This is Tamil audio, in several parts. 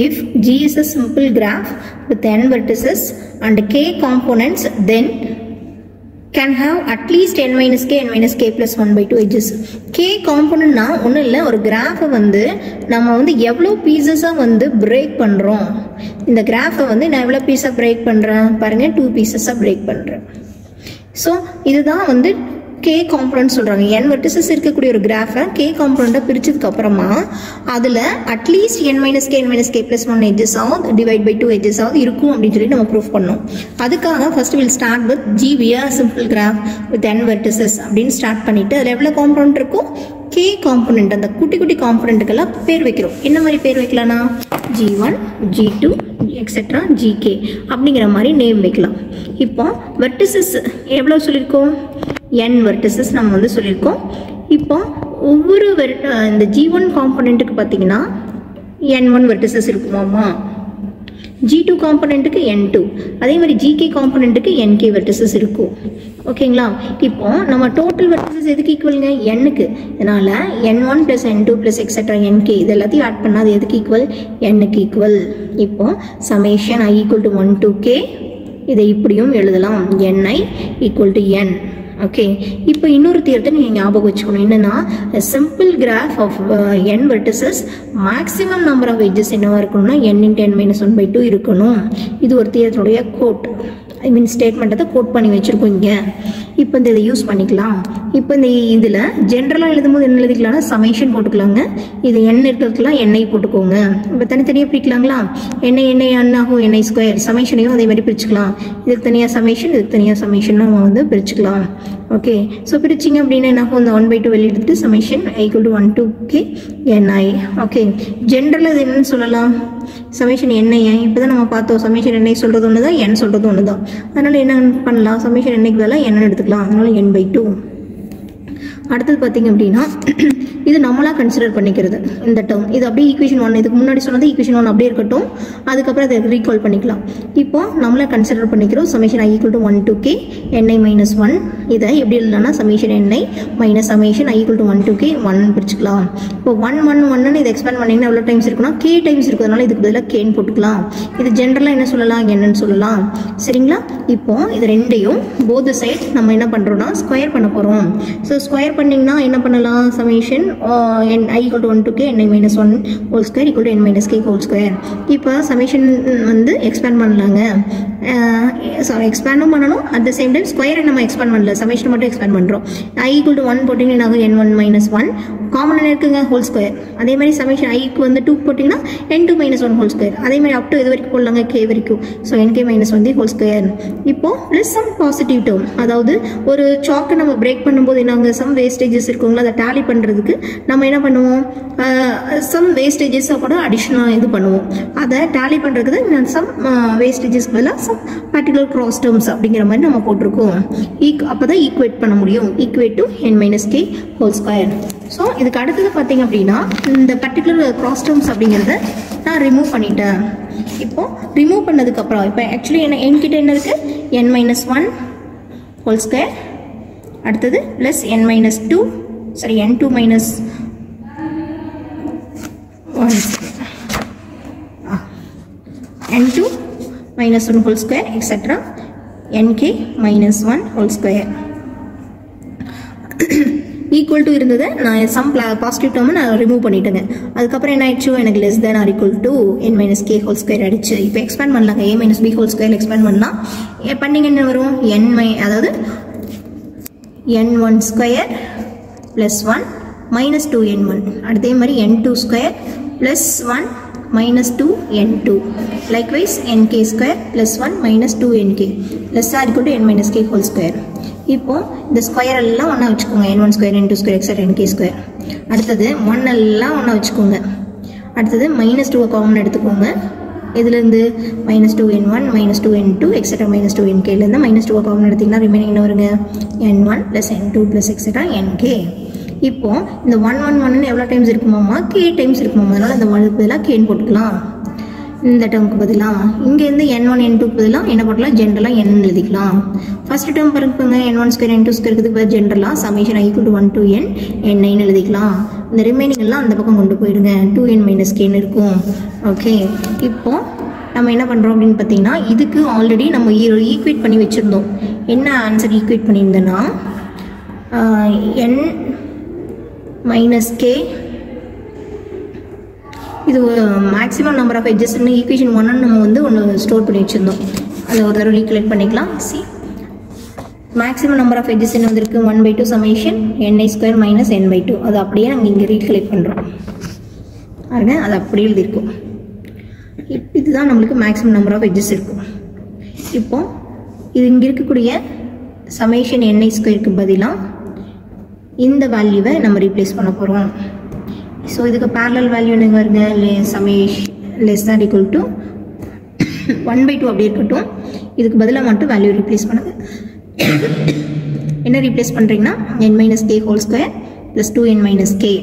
if G is a simple graph with n vertices and k components, then can have at least n minus k plus 1 by 2 edges. K component na ஒண்ணு இல்ல, ஒரு கிராஃப வந்து நம்ம வந்து எவ்வளவு பீசஸா வந்து பிரேக் பண்றோம். இந்த கிராஃப வந்து நான் எவ்வளவு பீஸா பிரேக் பண்றேன் பாருங்க, 2 பீசஸா பிரேக் பண்றேன். சோ இதுதான் வந்து k component சொல்றாங்க. n vertices இருக்கக்கூடிய ஒரு கிராஃப k component பிரிச்சதுக்கு அப்புறமா அதுல at least n minus k plus 1 edges ஆவது divide by 2 edges ஆவது இருக்கும் அப்படி சொல்லி நம்ம ப்ரூஃப் பண்ணோம். அதுக்காக first we'll start with G via simple graph with n vertices அப்படினு ஸ்டார்ட் பண்ணிட்டு அதுல எவ்வளவு காம்போனன்ட் இருக்கும், k component அந்த குட்டி குட்டி காம்போனன்ட்க்கெல்லாம் பேர் வைக்கிறோம். என்ன மாதிரி பேர் வைக்கலாம்னா G1 G2 etc gk அப்படிங்கிற மாதிரி நேம் வைக்கலாம். இப்போ vertices எவ்வளவு சொல்லிருக்கோம், n vertices நம்ம வந்து சொல்லிருக்கோம். இப்போ ஒவ்வொரு இந்த G1 காம்போனன்ட்க்கு பாத்தீங்கன்னா n1 vertices இருக்குமாமா, G2 காம்போனன்ட்க்கு n2, அதே மாதிரி gk காம்போனன்ட்க்கு nk vertices இருக்கும். ஓகேங்களா? இப்போ நம்ம டோட்டல் vertices எதுக்கு ஈக்குவல்ங்க, n க்கு. அதனால n1 plus n2 plus etc nk இது எல்லாத்தையும் ஆட் பண்ணா அது எதுக்கு ஈக்குவல், n க்கு ஈக்குவல். இப்போ summation I equal to 1 to k இதை இப்படியும் எழுதலாம், ni equal to n. Okay, இப்போ இன்னொரு தியரத்தை நீங்க ஞாபகம் வச்சுக்கணும். என்னன்னா simple graph of n vertices maximum number of edges என்னவா இருக்கணும்னா n into n minus 1 by 2 இருக்கணும். இது ஒரு தியரத்தோடைய கோட், ஐ மீன் ஸ்டேட்மெண்ட்டை கோட் பண்ணி வச்சிருக்கோம் இங்க. இப்போ இதை யூஸ் பண்ணிக்கலாம். இப்போ இந்த இதுல ஜென்ரலா எழுதும்போது என்ன எழுதிக்கலாம்னா சமேஷன் போட்டுக்கலாங்க. இது n இருக்கிறதுலாம் ni போட்டுக்கோங்க. இப்போ தனித்தனியா பிரிக்கலாங்களா, ni n ஆகும் ni ஸ்கொயர், சமேஷனையும் அதே மாதிரி பிரிச்சுக்கலாம். இதுக்கு தனியா சமேஷன், இதுக்கு தனியா சமேஷன் நம்ம வந்து பிரிச்சுக்கலாம். ஓகே, ஸோ பிரிச்சிங்க அப்படின்னா என்ன ஆகும், இந்த 1 by 2 வெளியே எடுத்து summation i equal to 1 to k ni. Okay, ஜென்ரலா இது என்னன்னு சொல்லலாம், சமேஷன் ni. இப்போதான் நம்ம பார்த்தோம் சமேஷன் ni சொல்றது ஒன்று தான், n சொல்றது ஒன்று தான். அதனால என்ன பண்ணலாம், சமேஷன் n க்கு பதிலாக n எடுத்துக்கலாம். அதனால n by 2. அடுத்தது பார்த்தீங்க அப்படின்னா இது நம்மளா கன்சிடர் பண்ணிக்கிறது இந்த டேர்ம். இது அப்படியே ஈக்குவேஷன் 1, இதுக்கு முன்னாடி சொன்னது ஈக்குவேஷன் 1 அப்படியே இருக்கட்டும், அதுக்கப்புறம் அதை ரீகால் பண்ணிக்கலாம். இப்போ நம்மளா கன்சிடர் பண்ணிக்கிறோம் summation i equal to 1 to k ni minus 1. இதை எப்படி எழுதலாம்னா summation ni minus summation i equal to 1 to k 1 பிரிச்சுக்கலாம். இப்போ 1 1 1 இதை எக்ஸ்பேண்ட் பண்ணீங்கன்னா எவ்வளோ டைம்ஸ் இருக்குன்னா k டைம்ஸ் இருக்கும். அதனால இதுக்கு பதிலாக k போட்டுக்கலாம். இது ஜென்ரலாக என்ன சொல்லலாம், n சொல்லலாம். சரிங்களா? இப்போ இது ரெண்டையும் போத் சைட் நம்ம என்ன பண்றோம்னா ஸ்கொயர் பண்ண போறோம். ஸோ ஸ்கொயர் பண்ணீங்கன்னா என்ன பண்ணலாம், summation i equal to 1 to k ni minus 1 whole square equal to n minus k whole square. இப்போ சமேஷன் வந்து எக்ஸ்பேண்ட் பண்ணலாங்க, சாரி எக்ஸ்பேண்டும் பண்ணணும், அட் த சேம் டைம் ஸ்கொயரை நம்ம எக்ஸ்பேண்ட் பண்ணல, சமேஷன் மட்டும் எக்ஸ்பேண்ட் பண்ணுறோம். i equal to 1 போட்டிங்கன்னா n1 minus 1 காமன் என்ன இருக்குங்க, ஹோல் ஸ்கொயர். அதே மாதிரி சமேஷன் ஐக்கு வந்து 2 போட்டிங்கன்னா n2 minus 1 ஹோல் ஸ்கொயர். அதே மாதிரி அப் டு இது வரைக்கும் போடலாங்க, k வரைக்கும். So nk minus 1 whole square. இப்போ ப்ளஸ் சம் பாசிட்டிவ் டேர்ம், அதாவது ஒரு சாக்கை நம்ம பிரேக் பண்ணும்போது என்ன சம் வேஸ்டேஜஸ் இருக்குங்களா, அதை டேலி பண்ணுறதுக்கு நம்ம என்ன பண்ணுவோம், சம் வேஸ்டேஜஸை கூட அடிஷனாக இது பண்ணுவோம். அதை டேலி பண்ணுறதுக்கு சம் வேஸ்டேஜஸ்க்கு பதிலாக சம் பர்டிகுலர் கிராஸ் டேர்ம்ஸ் அப்படிங்கிற மாதிரி நம்ம போட்டிருக்கோம். அப்போ தான் ஈக்குவேட் பண்ண முடியும், equate to n minus k whole square. So இதுக்கு அடுத்தது பார்த்தீங்க அப்படின்னா இந்த பர்டிகுலர் கிராஸ் டேர்ம்ஸ் அப்படிங்கிறத நான் ரிமூவ் பண்ணிட்டேன். இப்போ ரிமூவ் பண்ணதுக்கப்புறம் இப்போ ஆக்சுவலி என்ன என்கிட்ட என்ன இருக்கு, n minus 1 ஹோல் ஸ்கொயர், அடுத்தது ப்ளஸ் n minus 2, சரி n2 minus 1 n2 minus 1 whole square etc nk minus 1 whole square equal to இருந்தது. நான் சம் பாசிட்டிவ் டேர்மை நான் ரிமூவ் பண்ணிட்டேங்க. அதுக்கப்புறம் என்ன ஆயிடுச்சு, எனக்கு less than or equal to n minus k whole square ஆயிடுச்சு. இப்போ எக்ஸ்பேண்ட் பண்ணலாங்க, a minus b whole square expand பண்ணலாம். பண்ணிங்க என்ன வரும், அதாவது n1 square plus 1 minus 2n1, அதே மாதிரி n2 square plus 1 minus 2n2, likewise nk square plus 1 minus 2nk less or equal to n minus k whole square. இப்போ இந்த ஸ்கொயர் எல்லாம் ஒன்றா வச்சுக்கோங்க, n1 square n2 square extra nk square. அடுத்தது 1 எல்லாம் ஒன்றா வச்சுக்கோங்க. அடுத்தது மைனஸ் 2 காமன் எடுத்துக்கோங்க. இதுலேருந்து minus 2n1 minus 2n2 extra minus 2nkலேருந்து மைனஸ் 2 காமன் எடுத்திங்கன்னா ரிமைனிங் என்ன வருங்க, n1 plus n2 plus etcetera nk. இப்போ இந்த 1 1 1 எவ்வளோ டைம்ஸ் இருக்குமாமா, k டைம்ஸ் இருக்குமாமா. அதனால இந்த 1 பதிலாக k போட்டுக்கலாம். இந்த டேர்முக்கு பதிலாக இங்கேருந்து n1 n2க்கு பதிலாக என்ன பண்ணலாம், ஜென்ரலாக n எழுதிக்கலாம். ஃபர்ஸ்ட் டேர்ம் பாருங்க, n1 ஸ்கொயர் n2 ஸ்கொயருக்கு பதிலாக ஜென்ரலாக summation i = 1 to n n9 எழுதிக்கலாம். இந்த ரிமைனிங் எல்லாம் அந்த பக்கம் கொண்டு போயிடுங்க, 2n - kன்னு இருக்கும். ஓகே, இப்போ நம்ம என்ன பண்ணுறோம் அப்படின்னு பார்த்தீங்கன்னா, இதுக்கு ஆல்ரெடி நம்ம ஈக்குவேட் பண்ணி வச்சுருந்தோம். என்ன ஆன்சர் ஈக்குவேட் பண்ணியிருந்தோன்னா n - k இது மேக்ஸிமம் நம்பர் ஆஃப் எட்ஜஸ்ன்னு ஈக்குவேஷன் 1 நம்ம வந்து ஒன்று ஸ்டோர் பண்ணி வச்சுருந்தோம். அதை ஒரு தடவை ரீகலெக்ட் பண்ணிக்கலாம். C, maximum number of edges என்ன வந்திருக்கு, 1/2 சமேஷன் ni² - n/2. அது அப்படியே நாங்கள் இங்கே ரீகலெக்ட் பண்ணுறோம் பாருங்க, அது அப்படியே எழுதியிருக்கோம். இதுதான் நம்மளுக்கு மேக்ஸிமம் நம்பர் ஆஃப் எட்ஜஸ் இருக்கும். இப்போ இது இங்கே இருக்கக்கூடிய சமேஷன் ni² பதிலாக இந்த வேல்யூவை நம்ம ரீப்ளேஸ் பண்ண போகிறோம். ஸோ இதுக்கு parallel வேல்யூ என்னங்க வருங்க, சமேஷன் <= 1/2 அப்படி இருக்கட்டும். இதுக்கு பதிலாக மட்டும் வேல்யூ ரீப்ளேஸ் பண்ணுங்க. என்ன ரீப்ளேஸ் பண்ணுறீங்கன்னா n - k² + 2n - k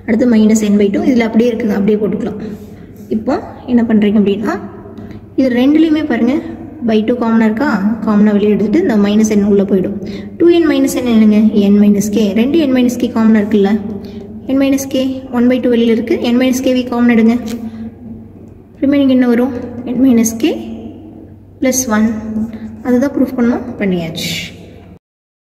அடுத்து -n/2. இதில் அப்படியே இருக்குங்க, அப்படியே போட்டுக்கலாம். இப்போ என்ன பண்ணுறீங்க அப்படின்னா, இது ரெண்டுலேயுமே பாருங்கள் /2 காமனாக இருக்கா, காமனாக வெளியே எடுத்துகிட்டு இந்த -n உள்ளே போயிடும். 2n - n என்னங்க, n - k. ரெண்டு n - k காமனாக இருக்குல்ல, n - k 1/2 வெளியில் இருக்குது, n - kவை காமன் எடுங்க. ரிமைனிங் என்ன வரும், n - k + 1. அதுதான் ப்ரூஃப் பண்ணோம், பண்ணியாச்சு.